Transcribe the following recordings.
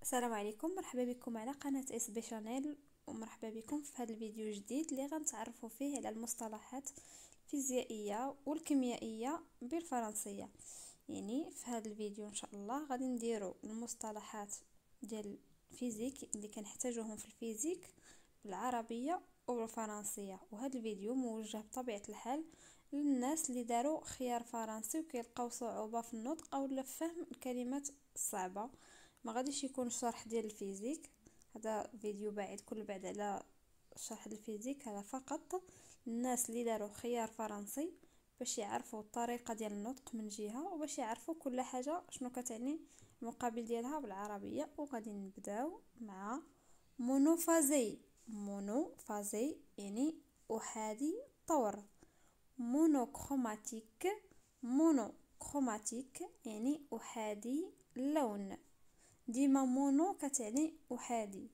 السلام عليكم، مرحبا بكم على قناة اس بي شانيل، ومرحبا بكم في هذا الفيديو الجديد اللي غنتعرفوا فيه على المصطلحات الفيزيائيه والكيميائيه بالفرنسيه. يعني في هذا الفيديو ان شاء الله غادي نديروا المصطلحات ديال الفيزيك اللي كنحتاجوهم في الفيزيك بالعربيه وبالفرنسيه. وهذا الفيديو موجه بطبيعه الحال للناس اللي داروا خيار فرنسي وكيلقاو صعوبه في النطق او فهم الكلمات الصعبه. ما غاديش يكون شرح ديال الفيزيك، هذا فيديو بعيد كل بعد على شرح الفيزيك، هذا فقط الناس اللي داروا خيار فرنسي باش يعرفوا الطريقه ديال النطق من جهه، وباش يعرفوا كل حاجه شنو كتعني المقابل ديالها بالعربيه. وغادي نبداو مع مونوفازي. مونوفازي يعني احادي طور. مونوكروماتيك. مونوكروماتيك يعني احادي اللون. ديما مونو كتعني احادي.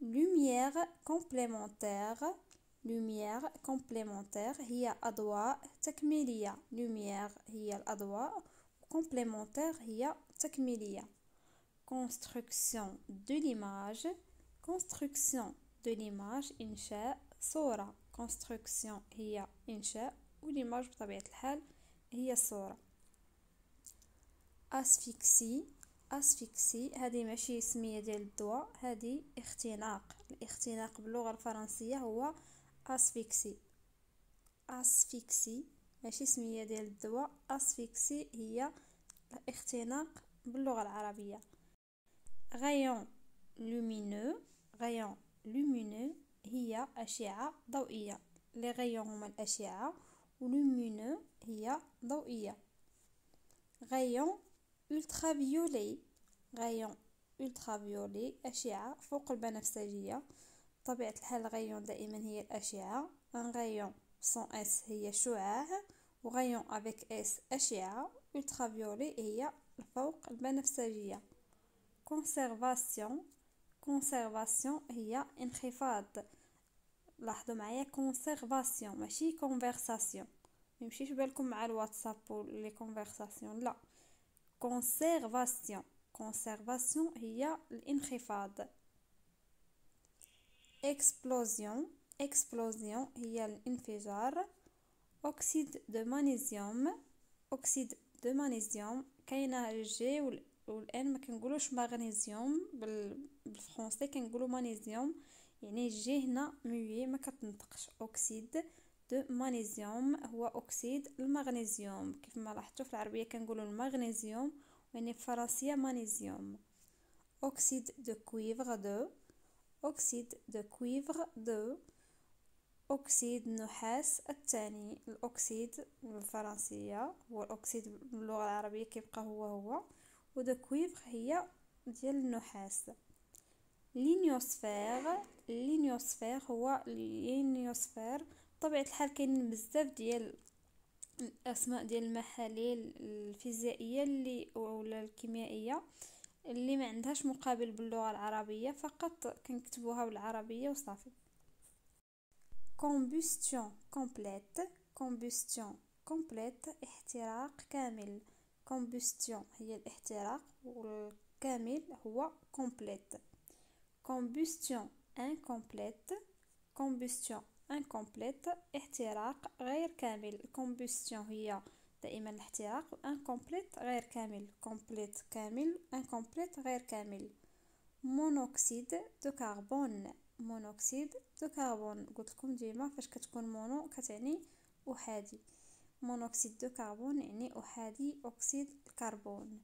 lumière complémentaire. lumière complémentaire هي اضواء تكميليه. lumière هي الاضواء، complémentaire هي تكميليه. construction de l'image. construction de l'image انشاء صوره. construction هي انشاء، والإيماج بطبيعه الحال هي الصوره. asphyxie. asphyxie هذه ماشي سميه ديال الدواء، هذه اختناق. الاختناق باللغه الفرنسيه هو asphyxie. asphyxie ماشي سميه ديال الدواء، asphyxie هي الاختناق باللغه العربيه. rayon lumineux. rayon lumineux هي اشعه ضوئيه. لي غيون هما الاشعه، ولومينو هي ضوئيه. rayon ultraviolet. rayon ultraviolet أشعة فوق البنفسجية. طبيعة الحال غيون دائما هي الأشعة. ان غيون سون اس هي شعاع، وغيون افيك اس أشعة. ultraviolet هي فوق البنفسجية. conservation. conservation هي انخفاض. لاحظوا معايا conservation ماشي conversation، ميمشيش بالكم مع الواتساب ولي conversation، لا، conservation. conservation هي الانخفاض. explosion. explosion هي الانفجار. oxyde de magnésium. oxyde de magnésium كاينه الجي والان ما كنقولوش مغنيسيوم بالفرنسي، كنقولوا مغنيسيوم، يعني الجي هنا موي ما كتنطقش. oxyde de magnésium هو اكسيد المغنيسيوم. كيف ما لاحظتوا في العربيه كنقولوا المغنيسيوم، يعني في الفرنسيه مانيزيوم. oxyde de cuivre 2. oxyde de cuivre 2 أكسيد النحاس الثاني. الأكسيد بالفرنسية هو الأكسيد باللغة العربية كيبقى هو، ودو كويفر هي ديال النحاس. لينيوسفير. لينيوسفير هو لينيوسفير. بطبيعة الحال كاين بزاف ديال الأسماء ديال المحاليل الفيزيائية اللي ولا الكيميائية اللي ما عندهاش مقابل باللغة العربية، فقط كنكتبوها بالعربية وصافي. combustion complète. combustion complète احتراق كامل. combustion هي الاحتراق، والكامل هو complète. combustion incomplète. combustion incomplète احتراق غير كامل. combustion هي دائما الاحتراق، incomplète غير كامل. complète كامل، incomplète غير كامل. مونوكسيد دو كربون. مونوكسيد دو كربون قلت لكم ديما فاش كتكون مونو كتعني احادي، مونوكسيد دو كربون يعني احادي اكسيد الكربون.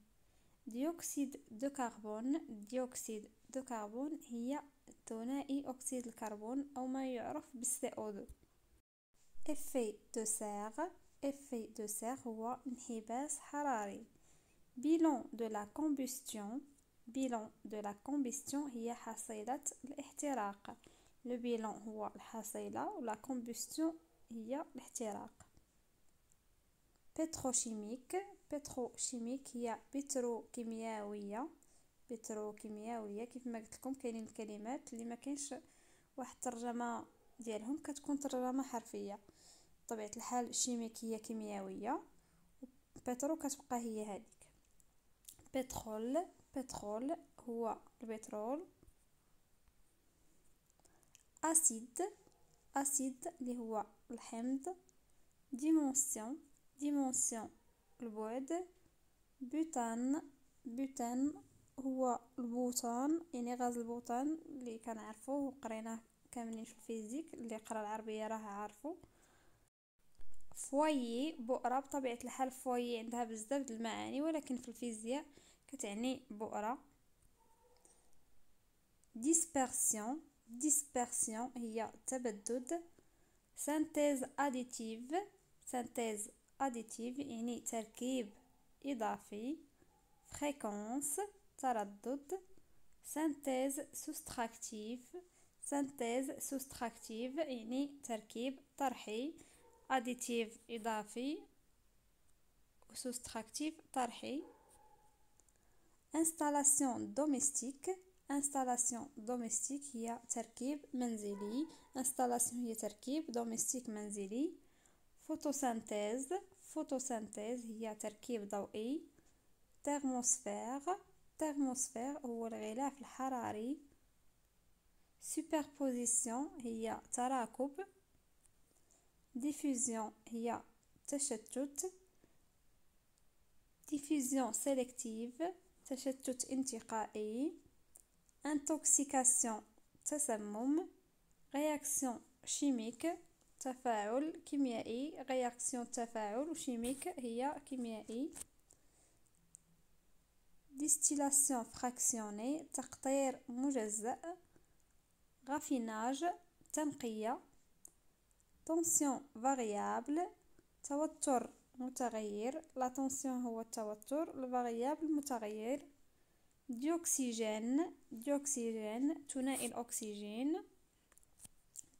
ديوكسيد دو كربون. ديوكسيد دو كربون هي ثنائي اكسيد الكربون او ما يعرف بالسي او 2. effet de serre. effet de serre هو انحباس حراري. bilan de la combustion. bilan de la combustion هي حصيلة الاحتراق. le bilan هو الحصيلة، ولا combustion هي الاحتراق. بتروشيميك. بتروشيميك هي بتروكيميائية. بتروكيميائية كيف ما قلت لكم كاينين الكلمات اللي ما كاينش واحد الترجمة ديالهم، كتكون ترجمة حرفية. بطبيعة الحال شيميك هي كيميائية، بترو كتبقى هي هذيك. بترول. بترول هو البترول. أسيد، أسيد اللي هو الحمض. ديمونسيون، ديمونسيون البعد. بوتان، بوتان هو البوتان، يعني غاز البوتان اللي كنعرفوه وقريناه كاملين في الفيزيك، اللي قرا العربيه راه عارفو. فوايي بؤره، بطبيعه الحال فوايي عندها بزاف د المعاني، ولكن في الفيزياء كتعني بؤره. ديسبرسيون، ديسبرسيون هي تبدد. سانتيز اديتيف، سانتيز اديتيف يعني تركيب اضافي. فريكونس تردد. سانتيز سوستراكتيف، سانتيز سوستراكتيف يعني تركيب طرحي. اديتيف اضافي وسوستراكتيف طرحي. انستالاسيون دوميستيك، انستالاسيون دوميستيك هي تركيب منزلي. انستالاسيون هي تركيب، دوميستيك منزلي. فوتوسانتيز، فوتوسانتيز هي تركيب ضوئي. ترموسفير، ترموسفير هو الغلاف الحراري. سوبربوزيسيون هي تراكب. ديفوزيون هي تشتت. ديفوزيون سيلكتيف تشتت انتقائي. انتوكسيكاسيون تسمم. رياكسيون شيميك تفاعل كيميائي. رياكسيون تفاعل، وشيميك هي كيميائي. ديستيلاسيون فراكسيوني تقطير مجزأ. غافيناج تنقية. تونسيون فاريابل توتر متغير. لا تونسيون هو التوتر، الفاريابل متغير. ديوكسيجين، ديوكسيجين ثنائي الأكسجين.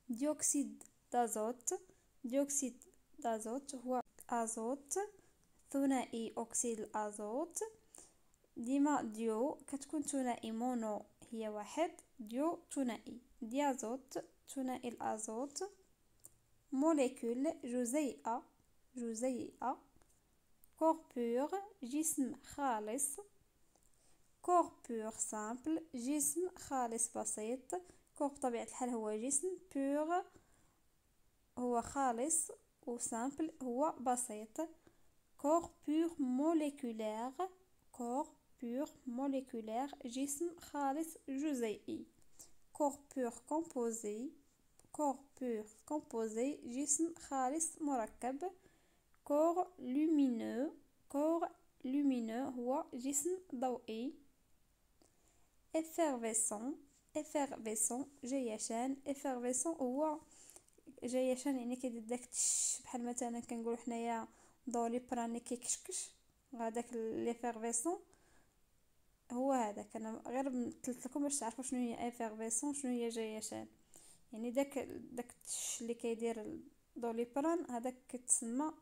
ديوكسيد دازوت، ديوكسيد دازوت هو أزوت ثنائي أكسيد الأزوت. ديما ديو كتكون ثنائي مونو هي واحد، ديو ثنائي. ديازوت ثنائي الأزوت. موليكول جزيئة، جزيئة. كوربور جسم خالص. كوربور سامبل جسم خالص بسيط. كور بطبيعة الحال هو جسم، بور هو خالص، وسامبل هو بسيط. كور بور موليكولير، كور بور موليكولير جسم خالص جزيئي. كور بور كومبوزي، كور بور كومبوزي جسم خالص مركب. كور لومينو، كور لومينو هو جسم ضوئي. effervescent، effervescent جيشان. effervescent هو جيشان يعني كيدير داك بحال مثلا كنقولوا حنايا دوليبراني كيكشكش، هذاك ليفيرفيسون هو هذاك. انا غير مثلت لكم باش تعرفوا شنو هي effervescent شنو هي جيشان. يعني داك اللي كيدير دوليبران هذاك كتسمى.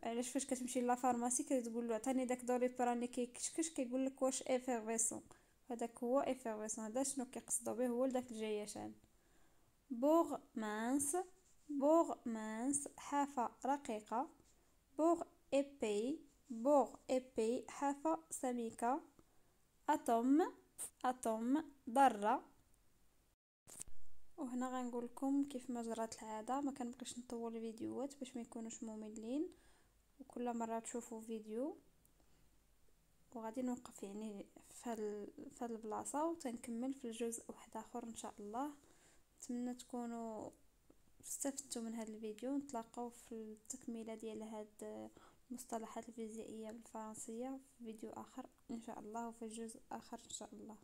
علاش فاش كتمشي لا فارماسي كتقول له عطيني داك دوليبران اللي كيكشكش، كيقول لك واش effervescent، هذاك هو effervescent. هذا شنو كيقصدوا به هو داك الجيشان. بوغ مانس، بوغ مانس حافة رقيقة. بوغ ايبي، بوغ ايبي حافة سميكة. اتوم، اتوم ذرة. وهنا غنقول لكم كيف ما جرت العاده، ما كنبغيش نطول الفيديوهات باش ما يكونوش مملين، وكل مره تشوفوا فيديو. وغادي نوقف يعني في البلاصه وتنكمل في الجزء واحد اخر ان شاء الله. نتمنى تكونوا استفدتوا من هذا الفيديو. نتلاقاو في التكمله ديال هاد المصطلحات الفيزيائيه بالفرنسيه في فيديو اخر ان شاء الله، وفي جزء اخر ان شاء الله.